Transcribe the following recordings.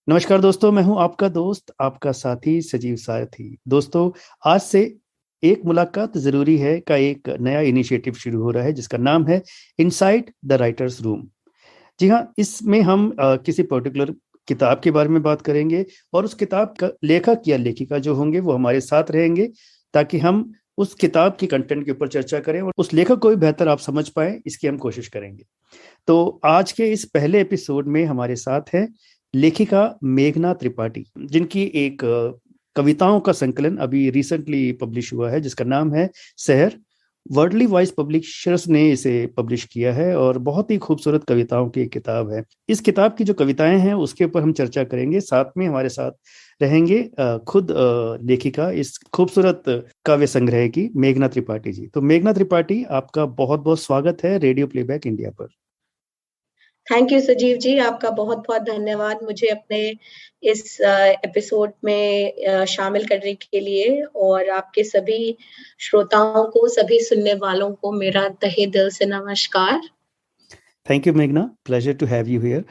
नमस्कार दोस्तों, मैं हूं आपका दोस्त, आपका साथी सजीव सारथी। दोस्तों, आज से एक मुलाकात जरूरी है का एक नया इनिशिएटिव शुरू हो रहा है जिसका नाम है इनसाइड द राइटर्स रूम। जी हाँ, इसमें हम किसी पर्टिकुलर किताब के बारे में बात करेंगे और उस किताब का लेखक या लेखिका जो होंगे वो हमारे साथ रहेंगे ताकि हम उस किताब की कंटेंट के ऊपर चर्चा करें और उस लेखक को भी बेहतर आप समझ पाए, इसकी हम कोशिश करेंगे। तो आज के इस पहले एपिसोड में हमारे साथ है लेखिका मेघना त्रिपाठी, जिनकी एक कविताओं का संकलन अभी रिसेंटली पब्लिश हुआ है जिसका नाम है शहर। वर्डली वॉइस पब्लिशर्स ने इसे पब्लिश किया है और बहुत ही खूबसूरत कविताओं की एक किताब है। इस किताब की जो कविताएं हैं उसके ऊपर हम चर्चा करेंगे। साथ में हमारे साथ रहेंगे खुद लेखिका इस खूबसूरत काव्य संग्रह की मेघना त्रिपाठी जी। तो मेघना त्रिपाठी, आपका बहुत बहुत स्वागत है रेडियो प्लेबैक इंडिया पर। थैंक यू सजीव जी, आपका बहुत बहुत धन्यवाद मुझे अपने इस एपिसोड में शामिल करने के लिए, और आपके सभी श्रोताओं को, सभी सुनने वालों को मेरा तहे दिल से नमस्कार। थैंक यू मेघना, pleasure to have you here.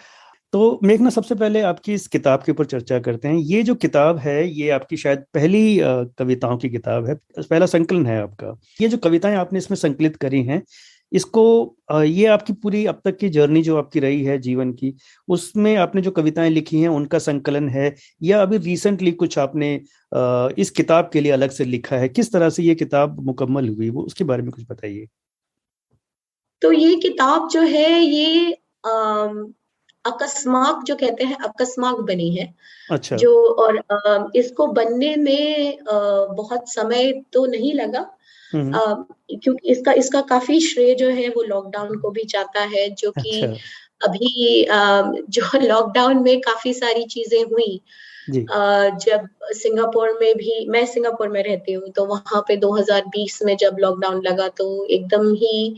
तो मेघना, सबसे पहले आपकी इस किताब के ऊपर चर्चा करते हैं। ये जो किताब है ये आपकी शायद पहली कविताओं की किताब है, पहला संकलन है आपका। ये जो कविताएं आपने इसमें संकलित करी हैं, इसको ये आपकी पूरी अब तक की जर्नी जो आपकी रही है जीवन की, उसमें आपने जो कविताएं लिखी हैं उनका संकलन है या अभी रिसेंटली कुछ आपने इस किताब के लिए अलग से लिखा है? किस तरह से ये किताब मुकम्मल हुई, वो उसके बारे में कुछ बताइए। तो ये किताब जो है ये अकस्मात, जो कहते हैं अकस्मात बनी है। अच्छा। जो और इसको बनने में बहुत समय तो नहीं लगा, क्योंकि इसका काफी श्रेय जो है वो लॉकडाउन को भी जाता है, जो कि अच्छा अभी जो लॉकडाउन में काफी सारी चीजें हुई। जी। जब सिंगापुर में भी, मैं सिंगापुर में रहती हूँ, तो वहां पे 2020 में जब लॉकडाउन लगा तो एकदम ही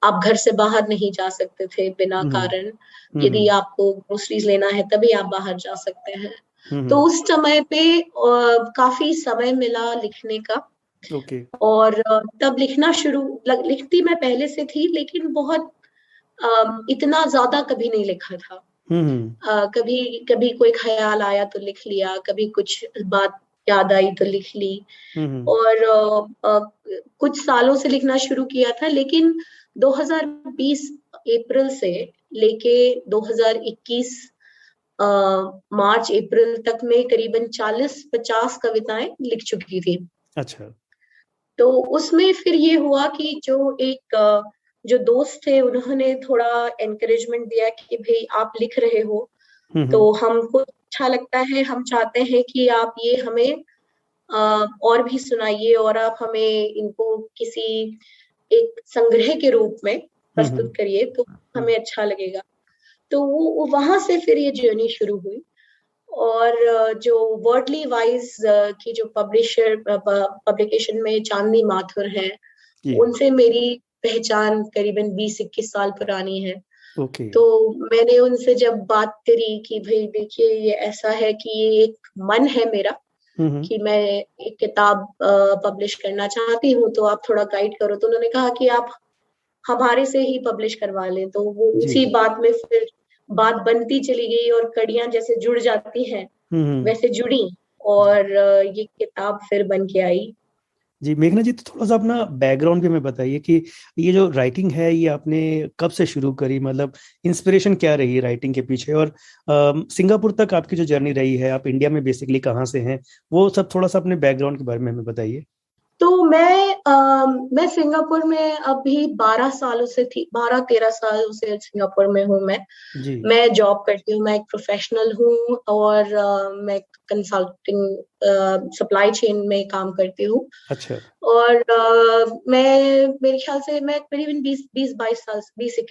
आप घर से बाहर नहीं जा सकते थे बिना हम्म। कारण। यदि हम्म। आपको ग्रोसरीज लेना है तभी आप बाहर जा सकते हैं। तो हम्म। उस समय पे काफी समय मिला लिखने का। ओके। और तब लिखना लिखती मैं पहले से थी, लेकिन बहुत इतना ज्यादा कभी नहीं लिखा था। हम्म। कभी कभी कोई ख्याल आया तो लिख लिया, कभी कुछ बात याद आई तो लिख ली। हम्म। और कुछ सालों से लिखना शुरू किया था, लेकिन 2020 अप्रैल से लेके 2021 मार्च अप्रैल तक में करीबन 40-50 कविताएं लिख चुकी थी। अच्छा। तो उसमें फिर ये हुआ कि जो दोस्त थे उन्होंने थोड़ा एनकरेजमेंट दिया कि भाई आप लिख रहे हो तो हम्म। हमको अच्छा लगता है, हम चाहते हैं कि आप ये हमें और भी सुनाइए, और आप हमें इनको किसी एक संग्रह के रूप में हम्म। प्रस्तुत करिए तो हमें अच्छा लगेगा। तो वो वहां से फिर ये जर्नी शुरू हुई। और जो वर्डली वाइज की जो पब्लिकेशन में चांदनी माथुर है, जी। उनसे मेरी पहचान करीबन 20-21 साल पुरानी है। ओके। तो मैंने उनसे जब बात करी कि भाई देखिए ये ऐसा है कि ये एक मन है मेरा हम्म। कि मैं एक किताब पब्लिश करना चाहती हूँ, तो आप थोड़ा गाइड करो। तो उन्होंने कहा कि आप हमारे से ही पब्लिश करवा लें। तो वो जी। उसी बात में फिर बात बनती चली गई, और कड़ियां जैसे जुड़ जाती हैं हम्म। वैसे जुड़ी, जी। और ये किताब फिर बन के आई। जी मेघना जी, तो थोड़ा सा अपना बैकग्राउंड भी हमें बताइए कि ये जो राइटिंग है ये आपने कब से शुरू करी, मतलब इंस्पिरेशन क्या रही राइटिंग के पीछे, और सिंगापुर तक आपकी जो जर्नी रही है, आप इंडिया में बेसिकली कहाँ से हैं, वो सब थोड़ा सा अपने बैकग्राउंड के बारे में हमें बताइए। तो मैं सिंगापुर में अभी 12 सालों से थी, 12-13 सालों से सिंगापुर में हूँ मैं। जी। मैं जॉब करती हूँ, मैं एक प्रोफेशनल हूँ, और मैं कंसल्टिंग सप्लाई चेन में काम करती हूँ। अच्छा। और मैं मेरे ख्याल से मैं करीबन 20-21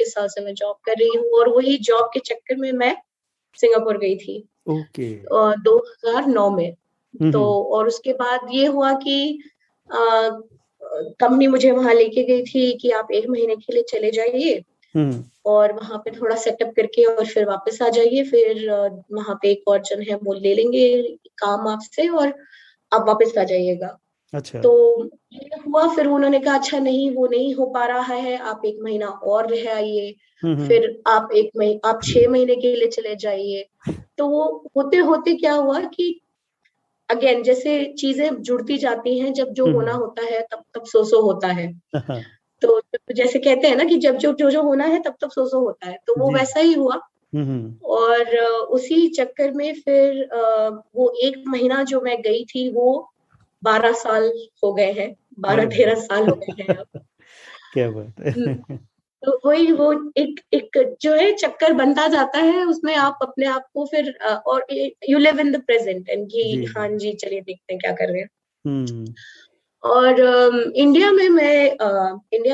साल से मैं जॉब कर रही हूँ, और वही जॉब के चक्कर में मैं सिंगापुर गई थी ओके। 2009 में। तो हम्म। और उसके बाद ये हुआ कि कंपनी मुझे वहां लेके गई थी कि आप 1 महीने के लिए चले जाइए, हम्म। और वहां पे थोड़ा सेटअप करके और फिर वापस आ जाइए। फिर वहां पे एक और जन है वो ले लेंगे काम आपसे, और आप वापस आ जाइएगा। अच्छा। तो ये हुआ, फिर उन्होंने कहा अच्छा नहीं वो नहीं हो पा रहा है, आप 1 महीना और रह आइए, हम्म। फिर आप 6 महीने के लिए चले जाइए। तो वो होते होते क्या हुआ कि अगेन जैसे चीजें जुड़ती जाती हैं, जब जो होना हम्म। होता है तब तब सो होता है। हाँ। तो जैसे कहते हैं ना कि जब जो होना है तब तब सो होता है, तो वो जी। वैसा ही हुआ। हम्म। और उसी चक्कर में फिर वो 1 महीना जो मैं गई थी वो 12 साल हो गए हैं, अरे 12-13 साल हो गए हैं अब। क्या बात हम्म, है। तो वही वो एक एक जो है चक्कर बनता जाता है, उसमें आप अपने आप को फिर और you live in the present and जी कि जी। हाँ जी चलिए देखते हैं क्या कर रहे हैं। हम्म। और इंडिया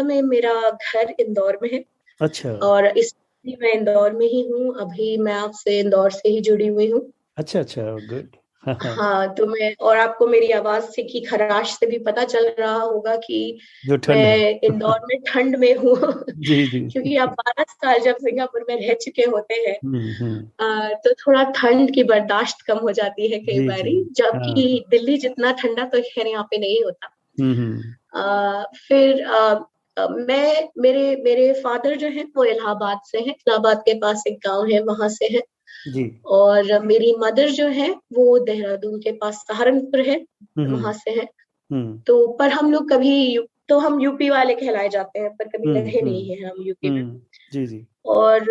में मेरा घर इंदौर में है। अच्छा और इस मैं इंदौर में ही हूँ, अभी मैं आपसे इंदौर से ही जुड़ी हुई हूँ। अच्छा। अच्छा गुड। हाँ हाँ। हाँ तो मैं, और आपको मेरी आवाज से की खराश से भी पता चल रहा होगा कि जो ठंड है। मैं इंदौर में ठंड में हूँ। जी जी। क्योंकि आप 12 साल जब सिंगापुर में रह चुके होते हैं, हम्म। तो थोड़ा ठंड की बर्दाश्त कम हो जाती है कई जी जी। बारी, हाँ। जबकि दिल्ली जितना ठंडा तो खैर यहाँ पे नहीं होता। हम्म। फिर मैं मेरे मेरे फादर जो है वो इलाहाबाद से हैं, इलाहाबाद के पास एक गांव है वहां से है। जी। और मेरी मदर जो है वो देहरादून के पास सहारनपुर है, हम्म। वहां से है। हम्म। तो पर हम लोग कभी तो हम यूपी वाले कहलाए जाते हैं, पर कभी हम्म। रहे हम्म। नहीं है हम यूपी में। जी जी। और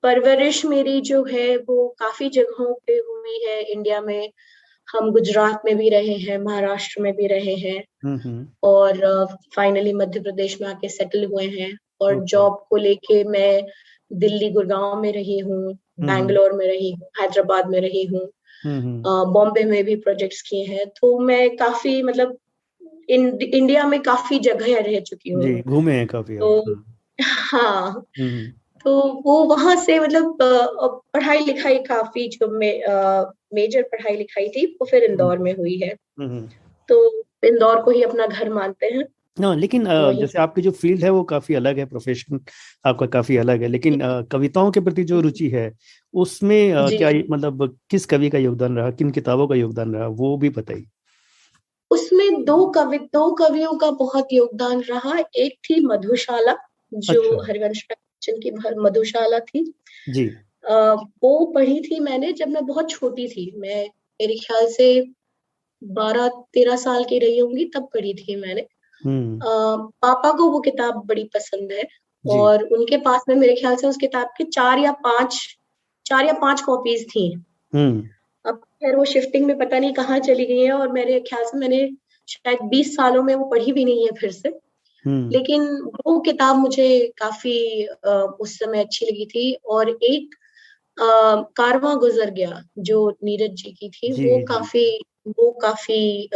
परवरिश मेरी जो है वो काफी जगहों पे हुई है इंडिया में। हम गुजरात में भी रहे हैं, महाराष्ट्र में भी रहे हैं, हम्म। और फाइनली मध्य प्रदेश में आके सेटल हुए हैं। और ओके। जॉब को लेके मैं दिल्ली गुड़गांव में रही हूँ, हम्म। बैंगलोर में रही हूँ, हैदराबाद में रही हूँ, हम्म। बॉम्बे में भी प्रोजेक्ट्स किए हैं। तो मैं काफी मतलब इंडिया में काफी जगह रह चुकी जी हूँ। घूमे हैं काफी आप। तो हाँ, हम्म। तो वो वहां से मतलब पढ़ाई लिखाई काफी जो मेजर पढ़ाई लिखाई थी वो फिर हम्म। इंदौर में हुई है। हम्म। तो इंदौर को ही अपना घर मानते हैं, हाँ लेकिन तो वही। जैसे आपकी जो फील्ड है वो काफी अलग है, प्रोफेशन आपका काफी अलग है, लेकिन कविताओं के प्रति जो रुचि है उसमें जी क्या जी। मतलब किस कवि का योगदान रहा, किन किताबों का योगदान रहा, वो भी बताइए। उसमें दो कवियों का बहुत योगदान रहा। एक थी मधुशाला, जो अच्छा। हरिवंश राय की मधुशाला थी। जी। वो पढ़ी थी मैंने जब मैं बहुत छोटी थी, मैं मेरे ख्याल से 12-13 साल की रही होंगी तब पढ़ी थी मैंने। हम्म। पापा को वो किताब बड़ी पसंद है, जी। और उनके पास में मेरे ख्याल से उस किताब की 4 या 5 कॉपीज थी। हम्म। अब खैर वो शिफ्टिंग में पता नहीं कहाँ चली गई है, और मेरे ख्याल से मैंने शायद 20 सालों में वो पढ़ी भी नहीं है फिर से। हम्म। लेकिन वो किताब मुझे काफी उस समय अच्छी लगी थी। और एक कारवां गुजर गया जो नीरज जी की थी, जी जी। वो काफी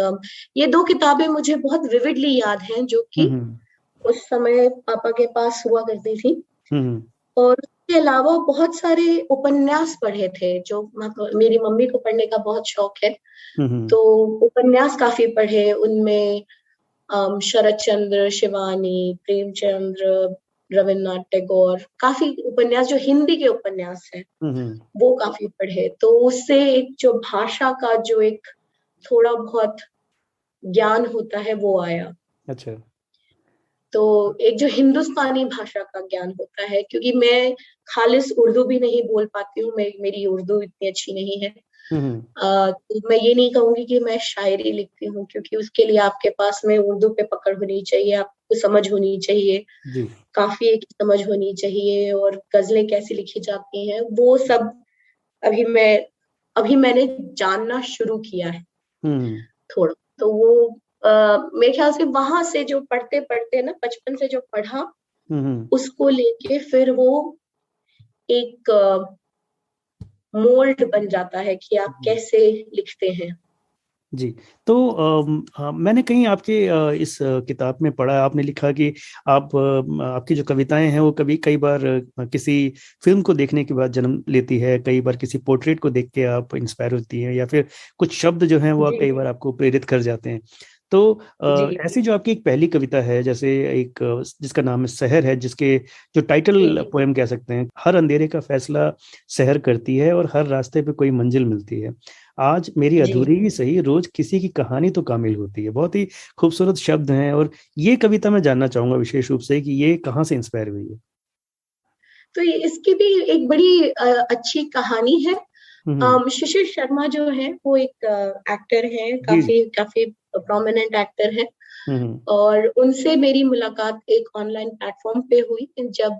ये दो किताबें मुझे बहुत विविडली याद हैं, जो कि हम्म। उस समय पापा के पास हुआ करती थी। हम्म। और उसके अलावा बहुत सारे उपन्यास पढ़े थे, जो मेरी मम्मी को पढ़ने का बहुत शौक है। हम्म। तो उपन्यास काफी पढ़े, उनमें शरत चंद्र, शिवानी, प्रेमचंद्र, रविन्द्रनाथ टैगोर, काफी उपन्यास जो हिंदी के उपन्यास हैं हम्म। वो काफी पढ़े। तो उससे एक जो भाषा का जो एक थोड़ा बहुत ज्ञान होता है वो आया। अच्छा। तो एक जो हिंदुस्तानी भाषा का ज्ञान होता है, क्योंकि मैं खालिस उर्दू भी नहीं बोल पाती हूँ, मेरी उर्दू इतनी अच्छी नहीं है। हम्म। तो मैं ये नहीं कहूंगी कि मैं शायरी लिखती हूँ, क्योंकि उसके लिए आपके पास में उर्दू पे पकड़ होनी चाहिए, आपको समझ होनी चाहिए, जी। काफिये की समझ होनी चाहिए, और गजलें कैसी लिखी जाती हैं वो सब अभी मैं अभी मैंने जानना शुरू किया है हम्म। थोड़ा। तो वो मेरे ख्याल से वहां से जो पढ़ते पढ़ते ना, बचपन से जो पढ़ा हम्म। उसको लेके फिर वो एक मोल्ड बन जाता है कि आप जी कैसे लिखते हैं। जी। तो मैंने कहीं आपके इस किताब में पढ़ा, आपने लिखा कि आपकी जो कविताएं हैं वो कभी कई बार किसी फिल्म को देखने के बाद जन्म लेती है, कई बार किसी पोर्ट्रेट को देख के आप इंस्पायर होती है, या फिर कुछ शब्द जो हैं वो जी कई जी। बार आपको प्रेरित कर जाते हैं। तो जी ऐसी जो आपकी एक पहली कविता है, जैसे एक जिसका नाम है शहर है, जिसके जो टाइटल जी पोएम कह सकते हैं, हर अंधेरे का फैसला शहर करती है और हर रास्ते पे कोई मंजिल मिलती है, आज मेरी जी। अधूरी ही सही, रोज किसी की कहानी तो कामिल होती है। बहुत ही खूबसूरत शब्द हैं। और ये कविता मैं जानना चाहूंगा विशेष रूप से कि ये कहाँ से इंस्पायर हुई है? तो इसकी भी एक बड़ी अच्छी कहानी है। हम्म। शिशिर शर्मा जो है वो एक एक्टर है, जी जी। काफी काफी प्रोमिनेंट एक्टर है। हम्म। और उनसे मेरी मुलाकात एक ऑनलाइन प्लेटफॉर्म पे हुई, जब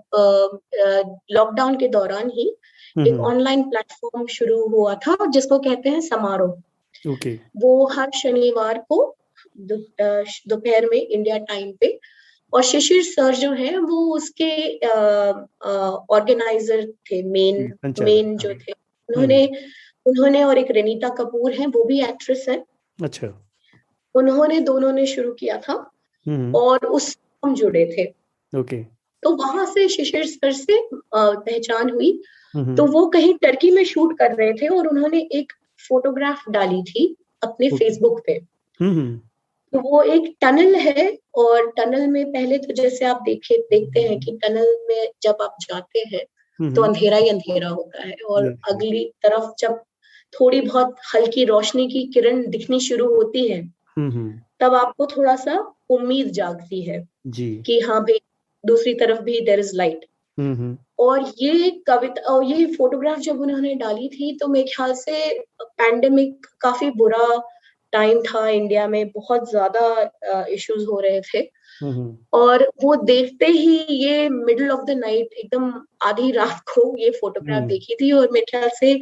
लॉकडाउन के दौरान ही एक हम्म। ऑनलाइन प्लेटफॉर्म शुरू हुआ था जिसको कहते हैं समारोह। ओके। वो हर शनिवार को दोपहर में इंडिया टाइम पे, और शिशिर सर जो है वो उसके ऑर्गेनाइजर थे, मेन संचालक, मेन हाँ। जो थे। उन्होंने हम्म। उन्होंने और एक रेनिता कपूर है, वो भी एक्ट्रेस है। अच्छा। उन्होंने दोनों ने शुरू किया था हम्म। और उससे हम जुड़े थे। ओके। तो वहां से शिशिर सर से पहचान हुई। तो हम्म। वो कहीं टर्की में शूट कर रहे थे और उन्होंने एक फोटोग्राफ डाली थी अपने ओके। फेसबुक पे। हम्म। तो वो एक टनल है, और टनल में पहले तो जैसे आप देखते हैं कि टनल में जब आप जाते हैं तो हम्म। अंधेरा ही अंधेरा होता है, और यस यस। अगली तरफ जब थोड़ी बहुत हल्की रोशनी की किरण दिखनी शुरू होती है, हम्म। तब आपको थोड़ा सा उम्मीद जागती है जी। कि हाँ भाई, दूसरी तरफ भी देयर इज लाइट। हम्म। और ये कविता और ये फोटोग्राफ जब उन्होंने डाली थी, तो मेरे ख्याल से पैंडेमिक काफी बुरा टाइम था, इंडिया में बहुत ज्यादा इश्यूज हो रहे थे। हम्म। और वो देखते ही, ये मिडिल ऑफ द नाइट, एकदम आधी रात को ये फोटोग्राफ हम्म। देखी थी, और मेरे ख्याल से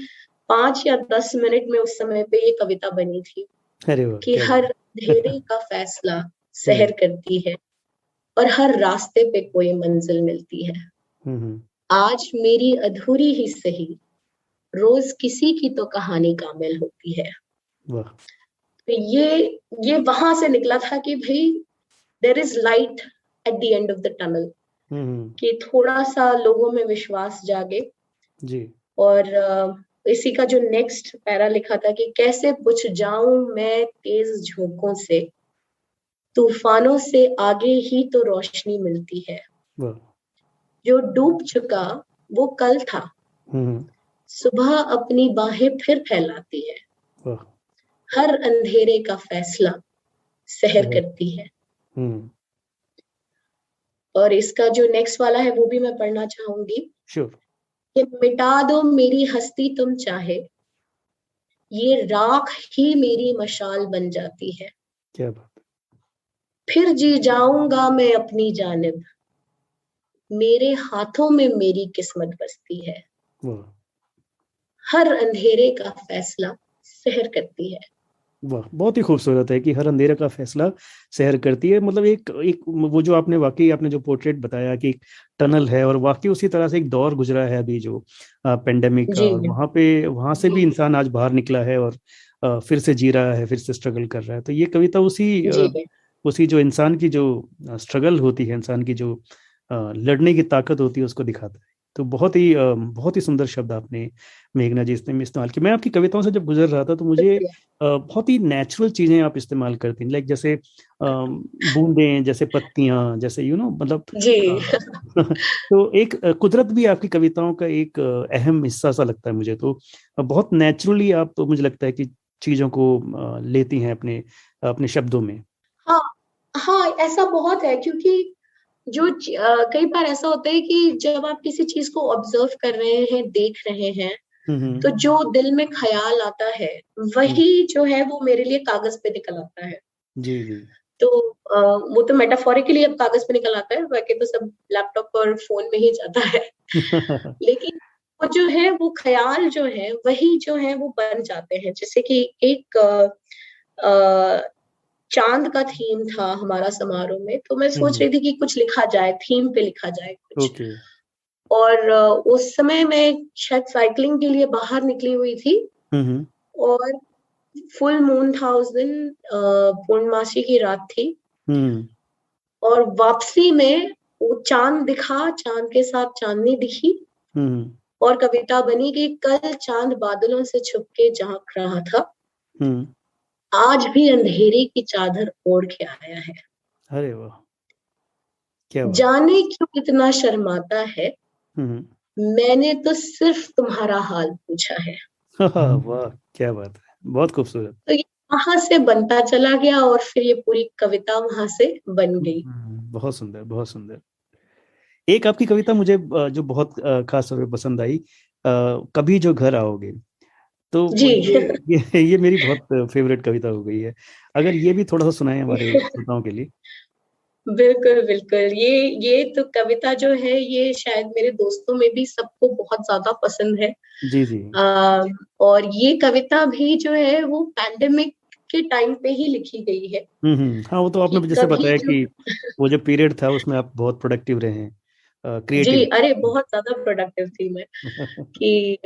5 या 10 मिनट में उस समय पे ये कविता बनी थी अरे वाह, कि क्या हर बात। अंधेरे का फैसला हम्म। सहर करती है और हर रास्ते पे कोई मंजिल मिलती है, हम्म। आज मेरी अधूरी ही सही, रोज किसी की तो कहानी कामिल होती है। वाह। तो ये वहां से निकला था कि भाई, there is light at the end of the tunnel, hmm. कि थोड़ा सा लोगों में विश्वास जागे। जी। और इसी का जो नेक्स्ट पैरा लिखा था कि कैसे बुझ जाऊं मैं तेज झोंकों से, तूफानों से आगे ही तो रोशनी मिलती है, वाह। जो डूब चुका वो कल था, हम्म। सुबह अपनी बाहें फिर फैलाती है, वाह। हर अंधेरे का फैसला सहर बहुत। करती है। हम्म। और इसका जो नेक्स्ट वाला है वो भी मैं पढ़ना चाहूंगी श्योर। कि मिटा दो मेरी हस्ती तुम चाहे, ये राख ही मेरी मशाल बन जाती है, क्या बात। फिर जी जाऊंगा मैं अपनी जानिब, मेरे हाथों में मेरी किस्मत बसती है, वाह। हर अंधेरे का फैसला सहर करती है। वाह, बहुत ही खूबसूरत है कि हर अंधेरे का फैसला सहर करती है। मतलब एक एक वो जो आपने वाकई आपने जो पोर्ट्रेट बताया कि एक टनल है, और वाकई उसी तरह से एक दौर गुजरा है अभी जो पेंडेमिक का, जी और वहां से भी जी इंसान आज बाहर निकला है और फिर से जी रहा है, फिर से स्ट्रगल कर रहा है। तो ये कविता जी उसी जो इंसान की जो स्ट्रगल होती है, इंसान की जो लड़ने की ताकत होती है, उसको दिखाता है। तो बहुत ही सुंदर शब्द आपने मेघना जी इसने इस्तेमाल किया। मैं आपकी कविताओं से जब गुजर रहा था तो मुझे शुक्रिया। बहुत ही नेचुरल चीजें आप इस्तेमाल करती हैं, लाइक जैसे बूंदें, जैसे पत्तियां, जैसे मतलब जी तो एक कुदरत भी आपकी कविताओं का एक अहम हिस्सा सा लगता है मुझे। तो बहुत नेचुरली आप, तो मुझे लगता है कि चीजों को लेती हैं अपने अपने शब्दों में। हाँ हाँ, ऐसा बहुत है, क्योंकि कई बार ऐसा होता है कि जब आप किसी चीज को ऑब्जर्व कर रहे हैं, देख रहे हैं, हम्म। तो जो दिल में ख्याल आता है हम्म। वही जो है वो मेरे लिए कागज पे निकल आता है। जी जी। तो वो तो मेटाफोरिकली अब कागज पे निकल आता है, बाकी तो सब लैपटॉप और फोन में ही जाता है। लेकिन वो जो है, वो ख्याल जो है वही जो है वो बन जाते हैं। जैसे कि एक अ, चांद का थीम था हमारा समारोह में, तो मैं सोच हम्म। रही थी कि कुछ लिखा जाए, थीम पे लिखा जाए कुछ। ओके। और उस समय मैं शायद साइकिलिंग के लिए बाहर निकली हुई थी, हम्म। और फुल मून था उस दिन, पूर्णमासी की रात थी। हम्म। और वापसी में वो चांद दिखा, चांद के साथ चांदनी दिखी, हम्म। और कविता बनी कि कल चांद बादलों से छुप के झांक रहा था, हम्म। आज भी अंधेरे की चादर ओढ़ के आया है। अरे वाह, क्या बात। जाने क्यों इतना शर्माता है, हम्म। मैंने तो सिर्फ तुम्हारा हाल पूछा है। वाह, क्या बात है, बहुत खूबसूरत। तो ये वहां से बनता चला गया और फिर ये पूरी कविता वहां से बन गई। बहुत सुंदर, बहुत सुंदर। एक आपकी कविता मुझे जो बहुत खास तौर पे पसंद आई, कभी जो घर आओगे। तो जी। ये मेरी बहुत फेवरेट कविता हो गई है। अगर ये भी थोड़ा सा सुनाए हमारे श्रोताओं के लिए। बिल्कुल बिल्कुल, ये तो कविता जो है ये शायद मेरे दोस्तों में भी सबको बहुत ज्यादा पसंद है। जी जी। आ, और ये कविता भी जो है वो पैंडेमिक के टाइम पे ही लिखी गई है। हाँ, वो तो कि आपने जैसे कभी बताया जो, कि वो जो पीरियड था उसमें आप बहुत प्रोडक्टिव रहे हैं, जी क्रिएटिव। अरे बहुत ज्यादा प्रोडक्टिव थी मैं। कि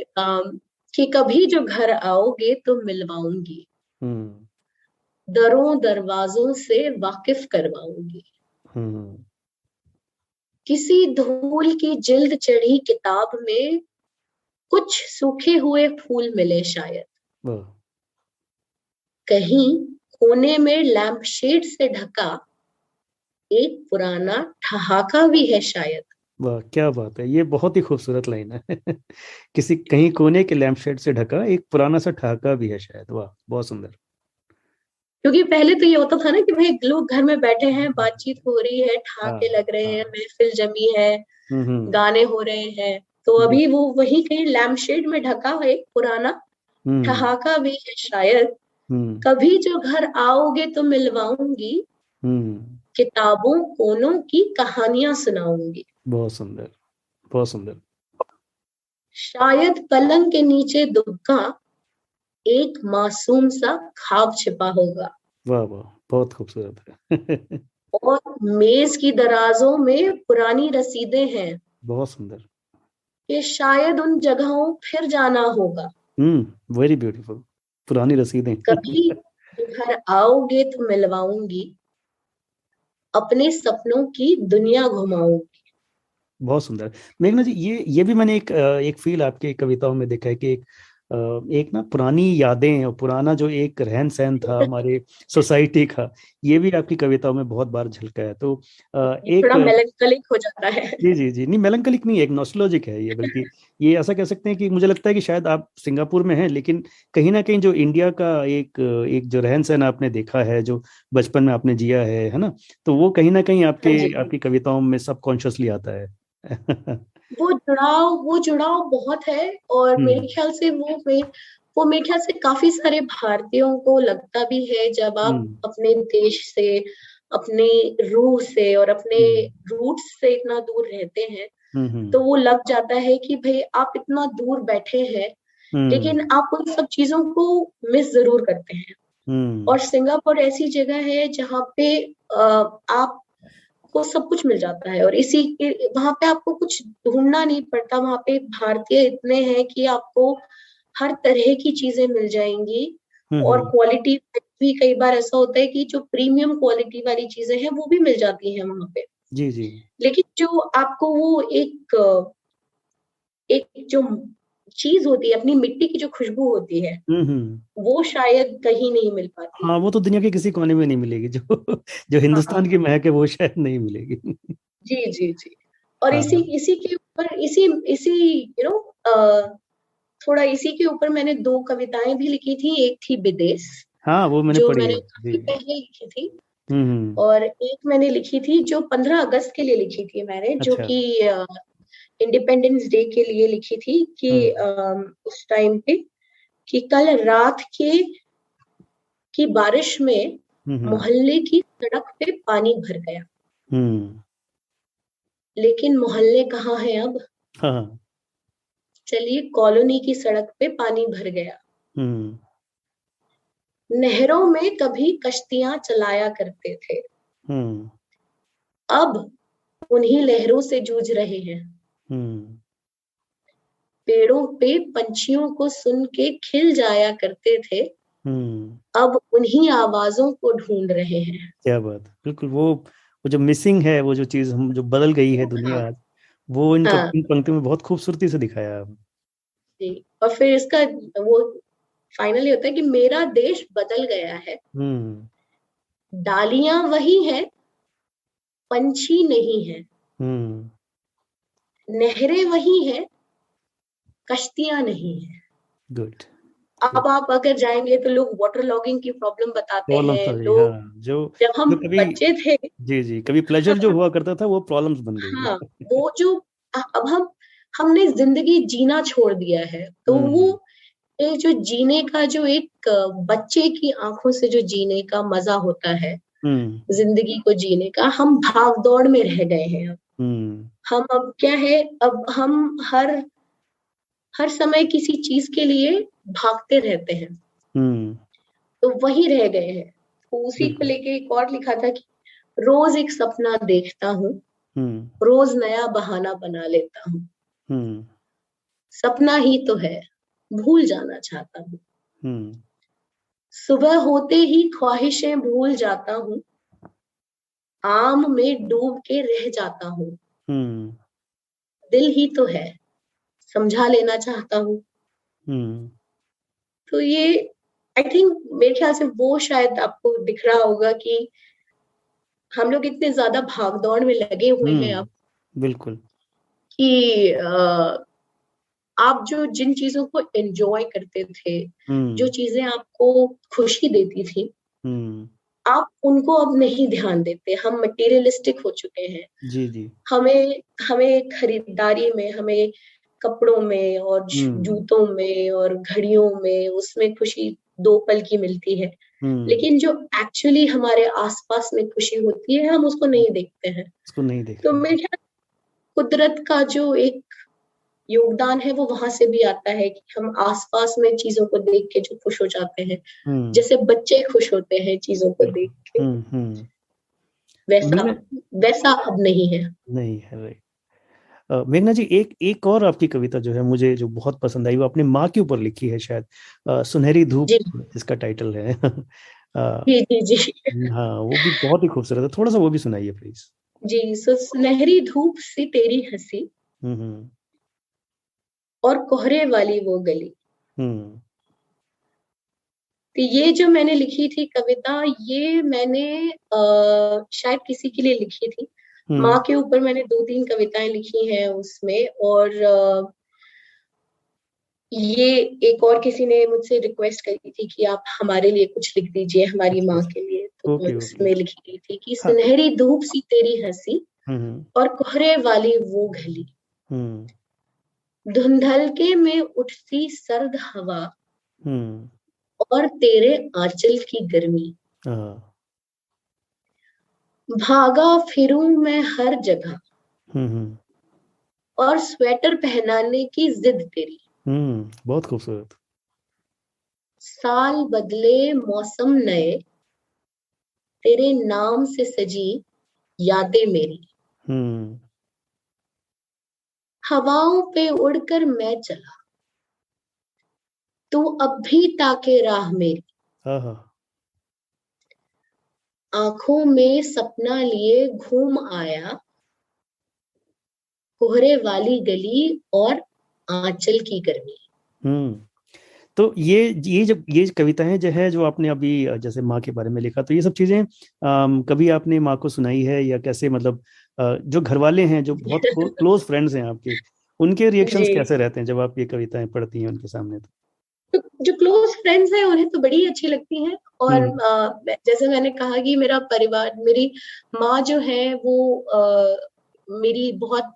कि कभी जो घर आओगे तो मिलवाऊंगी, हम्म दरों दरवाजों से वाकिफ करवाऊंगी, हम्म। किसी धूल की जिल्द चढ़ी किताब में कुछ सूखे हुए फूल मिले शायद, वाह कहीं कोने में लैंप शेड से ढका एक पुराना ठहाका भी है शायद। वाह, क्या बात है, ये बहुत ही खूबसूरत लाइन है। किसी कहीं कोने के लैंपशेड से ढका एक पुराना सा ठहाका भी है शायद। वाह, बहुत सुंदर। क्योंकि पहले तो ये होता था ना कि भाई लोग घर में बैठे हैं, बातचीत हो रही है, हाँ ठहाके लग रहे हैं, हाँ। महफिल जमी है, हम्म। गाने हो रहे हैं। तो जी। अभी वो वही कहीं लैंप शेड में ढका हुआ एक पुराना हम्म ठहाका भी है शायद। हम्म कभी जो घर आओगे तो मिलवाऊंगी, हम्म। किताबों कोनों की कहानियां सुनाऊंगी, बहुत सुंदर, बहुत सुंदर। शायद पलंग के नीचे दुबका एक मासूम सा ख्वाब छिपा होगा, वाह वाह, बहुत खूबसूरत है। और मेज की दराजों में पुरानी रसीदें हैं बहुत सुंदर। कि शायद उन जगहों फिर जाना होगा। Very beautiful. पुरानी रसीदें। कभी घर आओगे तो मिलवाऊंगी, अपने सपनों की दुनिया घुमाऊंगी। बहुत सुंदर। मेघना जी, ये भी मैंने एक फील आपकी कविताओं में देखा है कि एक ना पुरानी यादें और पुराना जो एक रहन सहन था हमारे सोसाइटी का, ये भी आपकी कविताओं में बहुत बार झलका है। तो एक थोड़ा मेलंकलिक हो जाता है। जी जी जी, नहीं मेलंकलिक नहीं, एक नॉस्टैल्जिक है ये, बल्कि ये ऐसा कह सकते हैं कि मुझे लगता है कि शायद आप सिंगापुर में हैं, लेकिन कहीं ना कहीं जो इंडिया का एक एक जो रहन सहन आपने देखा है, जो बचपन में आपने जिया है ना, तो वो कहीं ना कहीं हाँ आपके जी। आपकी कविताओं में सबकॉन्शियसली आता है। वो जुड़ाव बहुत है। और मेरे हम्म ख्याल से वो मेरे ख्याल से काफी सारे भारतीयों को लगता भी है, जब आप हम्म अपने देश से, अपने रूह से और अपने हम्म रूट्स से इतना दूर रहते हैं, तो हम्म वो लग जाता है कि भाई आप इतना दूर बैठे हैं, हम्म लेकिन आप उन सब चीजों को मिस जरूर करते हैं। हम्म और सिंगापुर ऐसी जगह है जहाँ पे आपको सब कुछ मिल जाता है, और इसी के वहां पे आपको कुछ ढूंढना नहीं पड़ता। वहां पे भारतीय इतने हैं कि आपको हर तरह की चीजें मिल जाएंगी। और हम्म। क्वालिटी भी कई बार ऐसा होता है कि जो प्रीमियम क्वालिटी वाली चीजें हैं वो भी मिल जाती हैं वहां पे। जी जी। लेकिन जो आपको वो एक जो चीज होती है, अपनी मिट्टी की जो खुशबू होती है, हम्म। वो शायद कहीं नहीं मिल पाती। हाँ, वो तो दुनिया के किसी कोने में नहीं मिलेगी, जो जो हाँ हिंदुस्तान की महक है वो शायद नहीं मिलेगी। जी जी जी। और इसी हाँ इसी के ऊपर इसी इसी यू नो थोड़ा इसी के ऊपर मैंने दो कविताएं भी लिखी थी। एक थी विदेश, हाँ, वो मैंने जो पढ़ी मैंने है जी। काफी पहले लिखी थी। हम्म। और एक मैंने लिखी थी जो 15 अगस्त के लिए लिखी थी मैंने, जो अच्छा। कि इंडिपेंडेंस डे के लिए लिखी थी। कि हम्म उस टाइम पे कि कल रात की बारिश में हम्म मोहल्ले की सड़क पे पानी भर गया, हम्म। लेकिन मोहल्ले कहाँ है अब। हाँ। चलिए कॉलोनी की सड़क पे पानी भर गया। हम्म नहरों में कभी कश्तियां चलाया करते थे, हम्म अब उन्हीं लहरों से जूझ रहे हैं। हम्म। पेड़ों पे पंछियों को सुन के खिल जाया करते थे, हम्म। अब उन्हीं आवाजों को ढूंढ रहे हैं। क्या बात है। बिल्कुल, वो जो मिसिंग है, वो जो चीज हम जो बदल गई है दुनिया हाँ आज, वो हाँ इन पंक्तियों में बहुत खूबसूरती से दिखाया है। जी। और फिर इसका वो फाइनली होता है कि मेरा देश बदल गया है, डालियां वही हैं, पंछी नहीं है, नहरें वही हैं, कश्तियां नहीं है। गुड। अब आप अगर जाएंगे तो लोग वाटर लॉगिंग की प्रॉब्लम बताते प्रॉब्लम्स हैं। तो जी, लोग, हाँ, जो जब हम जो कभी, बच्चे थे, जी जी, कभी प्लेजर जो हुआ करता था वो प्रॉब्लम्स बन गई हाँ, है। वो जो अब हमने जिंदगी जीना छोड़ दिया है, तो वो ये जो जीने का जो एक बच्चे की आंखों से जो जीने का मजा होता है, जिंदगी को जीने का, हम भाग दौड़ में रह गए हैं। हम अब क्या है, अब हम हर समय किसी चीज के लिए भागते रहते हैं, तो वही रह गए हैं। तो उसी को लेके एक और लिखा था कि रोज एक सपना देखता हूँ, रोज नया बहाना बना लेता हूँ, सपना ही तो है, भूल जाना चाहता हूँ, सुबह होते ही ख्वाहिशें भूल जाता हूँ, आम में डूब के रह जाता हूँ, दिल ही तो है, समझा लेना चाहता हूँ। तो ये आई थिंक मेरे ख्याल से वो शायद आपको दिख रहा होगा कि हम लोग इतने ज्यादा भागदौड़ में लगे हुए हैं अब, बिल्कुल, कि आप जो जिन चीजों को एंजॉय करते थे, जो चीजें आपको खुशी देती थी, आप उनको अब नहीं ध्यान देते। हम मटेरियलिस्टिक हो चुके हैं। जी जी, हमें हमें खरीदारी में, हमें कपड़ों में और जूतों में और घड़ियों में, उसमें खुशी 2 पल की मिलती है, लेकिन जो एक्चुअली हमारे आसपास में खुशी होती है, हम उसको नहीं देखते हैं। उसको नहीं देख तो रहे। मेरे ख्याल कुदरत का जो एक योगदान है वो वहां से भी आता है कि हम आसपास में चीजों को देख के जो खुश हो जाते हैं, जैसे बच्चे खुश होते हैं चीजों को देख के, वैसा मेघना, वैसा अब नहीं है। नहीं है, राइट। मेघना जी, एक एक और आपकी कविता जो है मुझे जो बहुत पसंद आई, वो अपने माँ के ऊपर लिखी है शायद, सुनहरी धूप जी जिसका टाइटल है। जी जी जी। हाँ, वो भी बहुत ही खूबसूरत है, थोड़ा सा वो भी सुनाइए प्लीज। जी, सुनहरी धूप सी तेरी हंसी, हम्म और कोहरे वाली वो गली। हम्म तो ये जो मैंने लिखी थी कविता, ये मैंने शायद किसी के लिए लिखी थी। माँ के ऊपर मैंने 2-3 कविताएं लिखी हैं उसमें, और ये एक और किसी ने मुझसे रिक्वेस्ट करी थी कि आप हमारे लिए कुछ लिख दीजिए, हमारी अच्छा माँ अच्छा, के लिए। तो मैं ओके ओके, उसमें लिखी गई थी कि हाँ, सुनहरी धूप सी तेरी हंसी, हम्म और कोहरे वाली वो गली, हम्म धुंधलके में उठती सर्द हवा, हम्म और तेरे आंचल की गर्मी, हाँ, भागा फिरूं मैं हर जगह, हम्म और स्वेटर पहनाने की जिद तेरी, बहुत खूबसूरत। साल बदले मौसम नए, तेरे नाम से सजी यादें मेरी, हम्म हवाओं पे उड़कर मैं चला, तू अब भी ताके राह मेरी, हाँ हाँ, आंखों में सपना लिए घूम आया, कोहरे वाली गली और आंचल की गर्मी। हम्म तो ये जब ये कविताएं जो है, जो आपने अभी जैसे माँ के बारे में लिखा, तो ये सब चीजें कभी आपने माँ को सुनाई है, या कैसे, मतलब जो घर वाले हैं, जो बहुत क्लोज फ्रेंड्स हैं आपके, उनके रिएक्शंस जी, कैसे रहते हैं जब आप ये कविताएं पढ़ती हैं उनके सामने? तो तो जो क्लोज फ्रेंड्स हैं उन्हें तो बड़ी अच्छी लगती हैं। और हम्म जैसे मैंने कहा कि मेरा परिवार, मेरी माँ जो है वो मेरी बहुत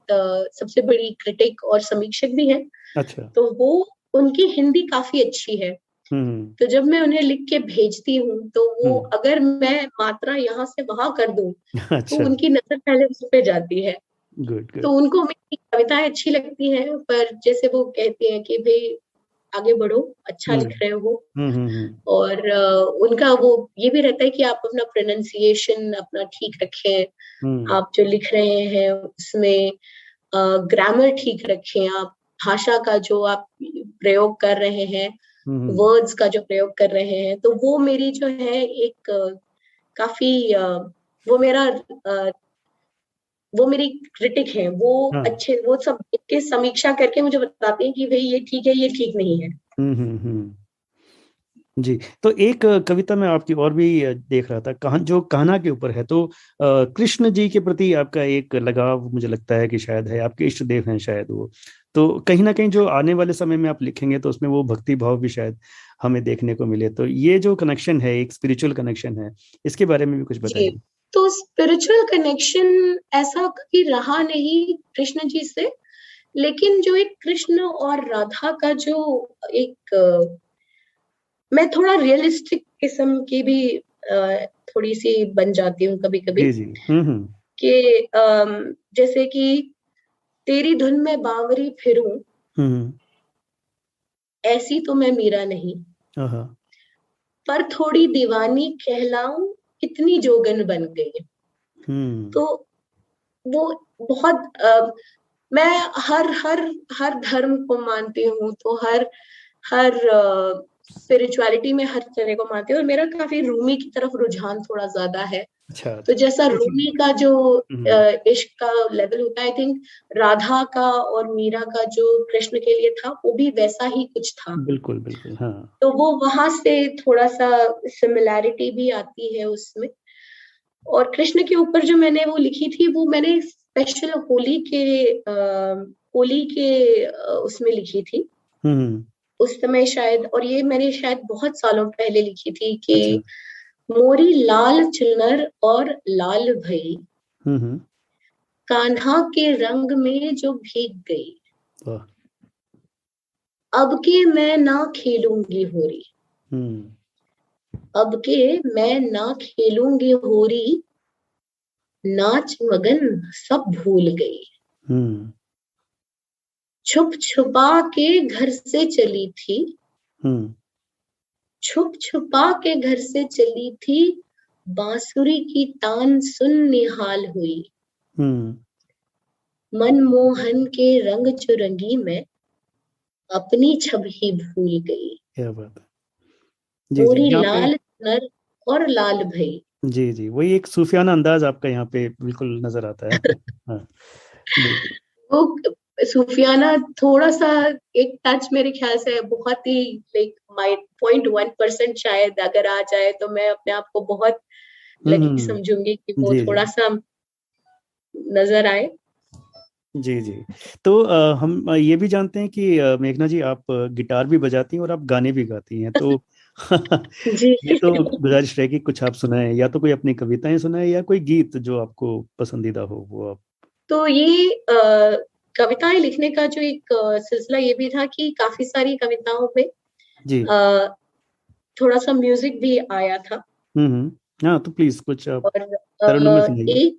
सबसे बड़ी क्रिटिक और समीक्षक भी है। अच्छा, तो वो, उनकी हिंदी काफी अच्छी है। हम्म तो जब मैं उन्हें लिख के भेजती हूँ, तो वो हम्म अगर मैं मात्रा यहाँ से वहां कर दूं, तो अच्छा, उनकी नजर पहले उस पे जाती है। गुड तो गुड, उनको मेरी कविताएं अच्छी लगती हैं, पर जैसे वो कहती हैं कि भाई आगे बढ़ो, अच्छा हम्म लिख रहे हो। हम्म और उनका वो ये भी रहता है कि आप अपना प्रोनाउंसिएशन अपना ठीक रखें, हम्म आप जो लिख रहे हैं उसमें ग्रामर ठीक रखें, आप भाषा का जो आप प्रयोग कर रहे हैं, हम्म वर्ड्स का जो प्रयोग कर रहे हैं, तो वो मेरी जो है एक काफी वो मेरा वो मेरी क्रिटिक है। वो हाँ, अच्छे, वो सब देख के समीक्षा करके मुझे बताते हैं कि भाई ये ठीक है, ये ठीक नहीं है। हम्म जी। तो एक कविता में आपकी और भी देख रहा था, जो कान्हा के ऊपर है, तो कृष्ण जी के प्रति आपका एक लगाव मुझे लगता है कि शायद है, आपके इष्ट देव हैं शायद वो। तो कहीं ना कहीं जो आने वाले समय में आप लिखेंगे तो उसमें वो भक्ति भाव भी शायद हमें देखने को मिले। तो ये जो कनेक्शन है, एक स्पिरिचुअल कनेक्शन है, इसके बारे में भी कुछ जी, बताइए। तो स्पिरिचुअल कनेक्शन ऐसा कभी रहा नहीं कृष्ण जी से, लेकिन जो एक कृष्ण और राधा का जो एक मैं थोड़ा रियलिस्टिक किस्म की भी थोड़ी सी बन जाती हूँ कभी कभी, जी जी। हम्म। कि जैसे कि तेरी धुन में बावरी फिरूं, हम्म। ऐसी तो मैं मीरा नहीं, हाँ। पर थोड़ी दीवानी कहलाऊं, इतनी जोगन बन गई। हम्म। तो वो बहुत मैं हर हर हर धर्म को मानती हूँ, तो हर हर स्पिरिचुअलिटी में हर तरह को मानती हूँ, और मेरा काफी रूमी की तरफ रुझान थोड़ा ज्यादा है। अच्छा तो अच्छा। जैसा तो रूमी का जो हम्म। इश्क का लेवल होता है, आई थिंक राधा का और मीरा का जो कृष्ण के लिए था वो भी वैसा ही कुछ था। बिल्कुल बिल्कुल, हाँ। तो वो वहां से थोड़ा सा सिमिलैरिटी भी आती है उसमें। और कृष्ण के ऊपर जो मैंने वो लिखी थी, वो मैंने स्पेशल होली के उसमें लिखी थी हम्म। उस समय शायद, और ये मैंने शायद बहुत सालों पहले लिखी थी अच्छा। कि मोरी लाल चुनर और लाल भई, हम्म। कान्हा के रंग में जो भीग गई, वाह। अब के मैं ना खेलूंगी होरी, हम्म। अब के मैं ना खेलूंगी होरी, नाच मगन सब भूल गई, हम्म। छुप छुपा के घर से चली थी, हम्म। छुप छुपा के घर से चली थी, बांसुरी की तान सुन निहाल हुई, हम्म। मनमोहन के रंग चुरंगी में अपनी छवि ही भूल गई, क्या बात है। जी जी, मोरी यहाँ पे। लाल नर और लाल भई। जी जी, वही एक सूफियाना अंदाज आपका यहाँ पे बिल्कुल नजर आता है। हाँ। बिल्कुल। वो सूफियाना थोड़ा सा एक टच मेरे ख्याल से बहुत ही लाइक माई 0.1% शायद अगर आ जाए तो मैं अपने आप को बहुत लकी समझूंगी कि वो जी जी। थोड़ा सा नजर आए। जी जी। तो हम ये भी जानते हैं कि मेघना जी, आप गिटार भी बजाती हैं और आप गाने भी गाती हैं, तो जी। ये तो गुजारिश रहेगी कुछ आप सुनाएं, या तो कोई अपनी कविताएं सुनाएं या कोई गीत जो आपको पसंदीदा हो वो आप। तो ये कविताएं लिखने का जो एक सिलसिला ये भी था कि काफी सारी कविताओं में जी। अ, थोड़ा सा म्यूजिक भी आया था। हाँ, तो प्लीज कुछ आप और तरन्नुम में सुनाइए। एक,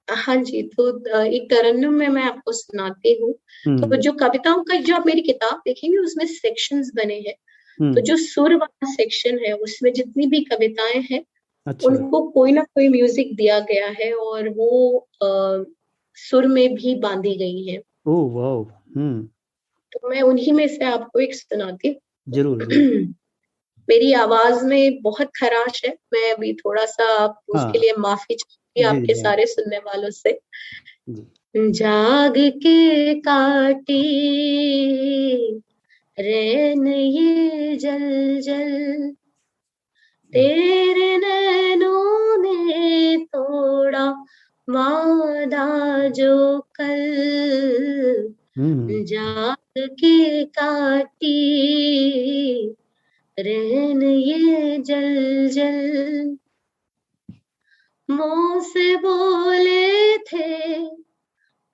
हाँ जी, तो एक तरन्नुम में मैं आपको सुनाती हूँ। तो हम्म। जो कविताओं का जो आप मेरी किताब देखेंगे उसमें सेक्शंस बने हैं, तो हम्म। जो सुर वाला सेक्शन है उसमें जितनी भी कविताएं हैं अच्छा। उनको कोई ना कोई म्यूजिक दिया गया है, और वो सुर में भी बांधी गई है। ओह वाह। हम्म। तो मैं उन्हीं में से आपको एक सुनाती जरूर जरूर। हूँ। मेरी आवाज में बहुत खराश है, मैं अभी थोड़ा सा आप उसके हाँ। लिए माफी चाहूंगी जी आपके जी सारे सुनने वालों से। जी। जाग के काटी रैन ये जल जल, तेरे नैनों ने तोड़ा वादा जो कल, हम्म। जाग के काटी रैन ये जल जल, मुंह से बोले थे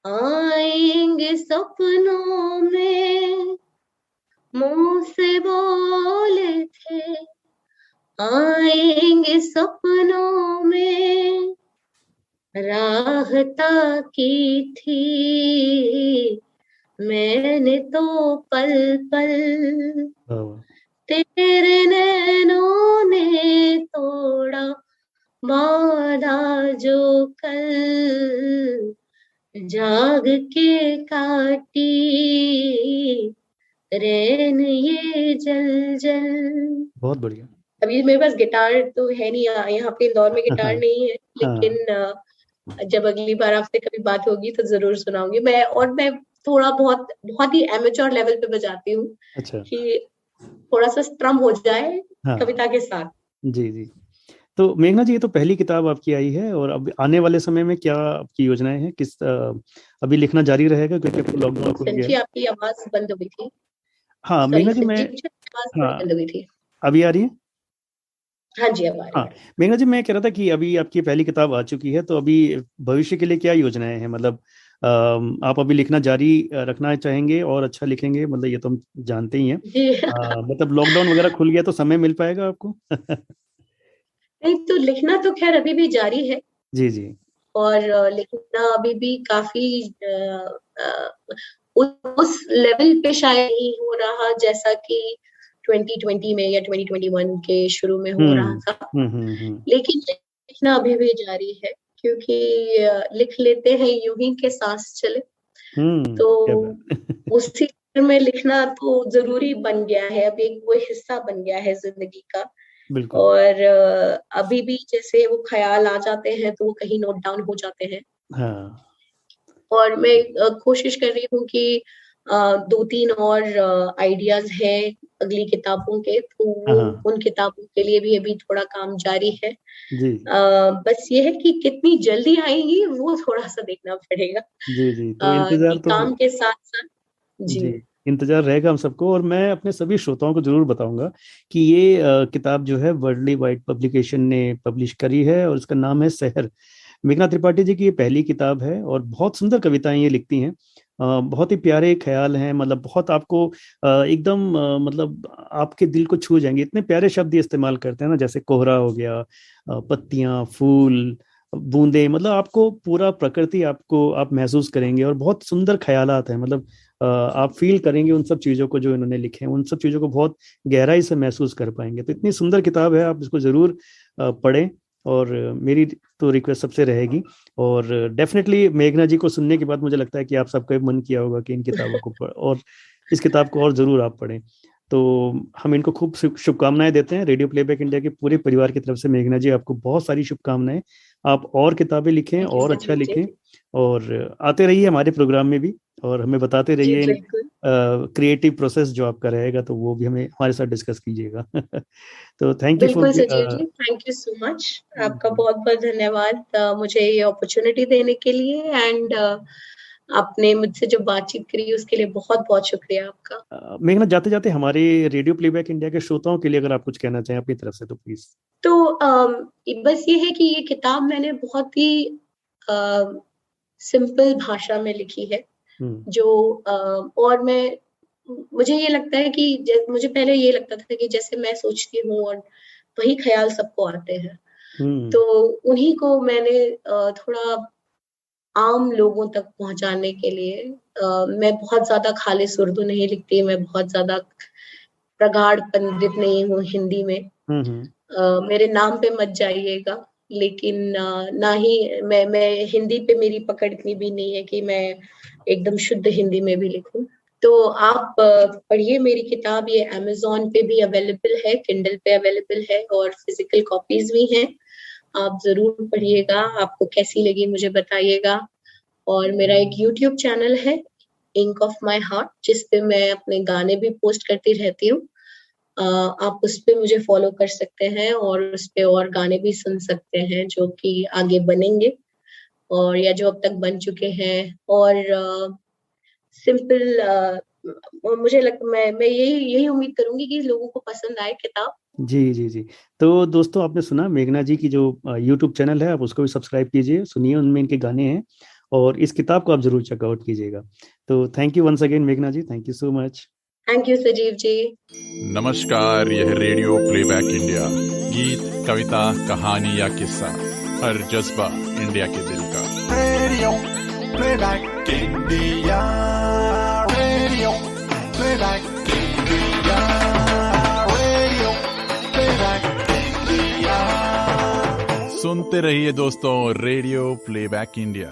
आएंगे सपनों में, मुंह से बोले थे आएंगे सपनों में, राहता की थी मैंने तो पल पल, वाह वाह। तेरे नैनों ने तोड़ा वादा जो कल, जाग के काटी रैन ये जल जल। बहुत बढ़िया। अभी मेरे पास गिटार तो है नहीं, यहाँ पे इंदौर में गिटार नहीं है, हाँ। लेकिन जब अगली बार आपसे कभी बात होगी तो जरूर सुनाऊंगी मैं। और मैं थोड़ा बहुत बहुत ही एमेच्योर लेवल पे बजाती हूँ अच्छा। कि थोड़ा सा स्ट्रम हो जाए हाँ कविता के साथ। जी जी। तो मेघना जी, ये तो पहली किताब आपकी आई है, और अब आने वाले समय में क्या आपकी योजनाएं हैं? अभी लिखना जारी रहेगा क्योंकि अब तो लॉकडाउन खुल गया संची, है? आपकी आवाज बंद हो गई थी। हाँ सॉरी मेघना जी, मैं, संजीव जी, आवाज थोड़ी हाँ बंद हो गई थी। अभी आ रही है? हाँ जी, अब आ रही हाँ है। मेघना जी, मैं कह रहा था कि अभी आपकी पहली किताब आ चुकी है, तो अभी भविष्य के लिए क्या योजनाएं हैं? मतलब आप अभी लिखना जारी रखना चाहेंगे और अच्छा लिखेंगे, मतलब ये तो हम जानते ही हैं। जी मतलब लॉकडाउन वगैरह खुल गया तो समय मिल पाएगा आपको? नहीं, तो लिखना तो खैर अभी भी जारी है, जी जी। और लिखना अभी भी काफी उस लेवल पे शायद नहीं हो रहा जैसा कि 2020 में या 2021 के शुरू में हो रहा था, हम्म। लेकिन लिखना अभी भी जारी है, क्योंकि लिख लेते हैं यूं ही के सांस चले। तो क्या बात। उसी में लिखना तो जरूरी बन गया है, अब एक वो हिस्सा बन गया है जिंदगी का। बिल्कुल। और अभी भी जैसे वो ख्याल आ जाते हैं तो वो कहीं नोट डाउन हो जाते हैं। हाँ और मैं कोशिश कर रही हूँ कि 2-3 और आइडियाज हैं अगली किताबों के, तो वो हाँ उन किताबों के लिए भी अभी थोड़ा काम जारी है। जी बस ये है कि कितनी जल्दी आएंगी वो थोड़ा सा देखना पड़ेगा, जी जी। तो इंतजार कि तो, काम के साथ साथ। जी जी इंतजार रहेगा हम सबको। और मैं अपने सभी श्रोताओं को जरूर बताऊंगा कि ये किताब जो है वर्ल्डली वाइड पब्लिकेशन ने पब्लिश करी है, और इसका नाम है सहर। मेघना त्रिपाठी जी की ये पहली किताब है, और बहुत सुंदर कविताएं ये लिखती हैं। बहुत ही प्यारे ख्याल हैं, मतलब बहुत आपको एकदम मतलब आपके दिल को छू जाएंगे। इतने प्यारे शब्द ये इस्तेमाल करते हैं ना, जैसे कोहरा हो गया, पत्तियां, फूल, बूंदे, मतलब आपको पूरा प्रकृति आपको आप महसूस करेंगे, और बहुत सुंदर ख्यालात हैं। मतलब आप फील करेंगे उन सब चीजों को जो इन्होंने लिखे हैं, उन सब चीजों को बहुत गहराई से महसूस कर पाएंगे। तो इतनी सुंदर किताब है, आप इसको जरूर पढ़ें। और मेरी तो रिक्वेस्ट सबसे रहेगी। और डेफिनेटली मेघना जी को सुनने के बाद मुझे लगता है कि आप सबका मन किया होगा कि इन किताबों को पढ़, और इस किताब को और जरूर आप पढ़ें। तो हम इनको खूब शुभकामनाएं देते हैं रेडियो प्लेबैक इंडिया के पूरे परिवार की तरफ से। मेघना जी, आपको बहुत सारी शुभकामनाएं। आप और किताबें लिखें थैंक यू और अच्छा संजीव जी। लिखें, और आते रहिए हमारे प्रोग्राम में भी, और हमें बताते जी रहिए इन बिल्कुल क्रिएटिव प्रोसेस जो आपका रहेगा, तो वो भी हमें हमारे साथ डिस्कस कीजिएगा। तो थैंक यू बिल्कुल for, Sanjeev ji, thank you so much. आपका बहुत बहुत धन्यवाद मुझे ये अपॉर्चुनिटी देने के लिए, एंड आपने मुझसे जो बातचीत करी उसके लिए बहुत बहुत शुक्रिया आपका। मेघना, जाते जाते हमारे रेडियो प्लेबैक इंडिया के श्रोताओं के लिए अगर आप कुछ कहना चाहें अपनी तरफ से तो प्लीज। तो बस ये है कि ये किताब मैंने बहुत ही सिंपल भाषा में लिखी है, जो और मैं मुझे ये लगता है कि मुझे पहले ये लगता था कि जैसे मैं सोचती हूँ और वही ख्याल सबको आते हैं, तो उन्हीं को मैंने थोड़ा आम लोगों तक पहुंचाने के लिए, मैं बहुत ज्यादा खालिस उर्दू नहीं लिखती, मैं बहुत ज्यादा प्रगाढ़ पंडित नहीं हूँ हिंदी में। मेरे नाम पे मत जाइएगा, लेकिन ना ही मैं हिंदी पे मेरी पकड़ इतनी भी नहीं है कि मैं एकदम शुद्ध हिंदी में भी लिखूं। तो आप पढ़िए मेरी किताब, ये अमेज़न पे भी अवेलेबल है, किंडल पे अवेलेबल है, और फिजिकल कॉपीज भी हैं। आप जरूर पढ़िएगा, आपको कैसी लगी मुझे बताइएगा। और मेरा एक यूट्यूब चैनल है, इंक ऑफ माई हार्ट, जिसपे मैं अपने गाने भी पोस्ट करती रहती हूँ। आप उस पे मुझे फॉलो कर सकते हैं, और उस पे और गाने भी सुन सकते हैं जो कि आगे बनेंगे, और या जो अब तक बन चुके हैं। और सिंपल मुझे मैं यही उम्मीद करूंगी कि लोगों को पसंद आए किताब। जी जी जी। तो दोस्तों, आपने सुना मेघना जी की जो यूट्यूब चैनल है, आप उसको भी सब्सक्राइब कीजिए, सुनिए, उनमें इनके गाने हैं, और इस किताब को आप जरूर चेकआउट कीजिएगा। तो थैंक यू वंस अगेन मेघना ji, thank you so much. Thank you Sajeev ji. नमस्कार, यह रेडियो प्लेबैक इंडिया। गीत, कविता, कहानी या किस्सा, हर जज्बा इंडिया के दिल का। Radio playback India, radio playback India, radio playback India. सुनते रहिए दोस्तों, रेडियो प्लेबैक इंडिया।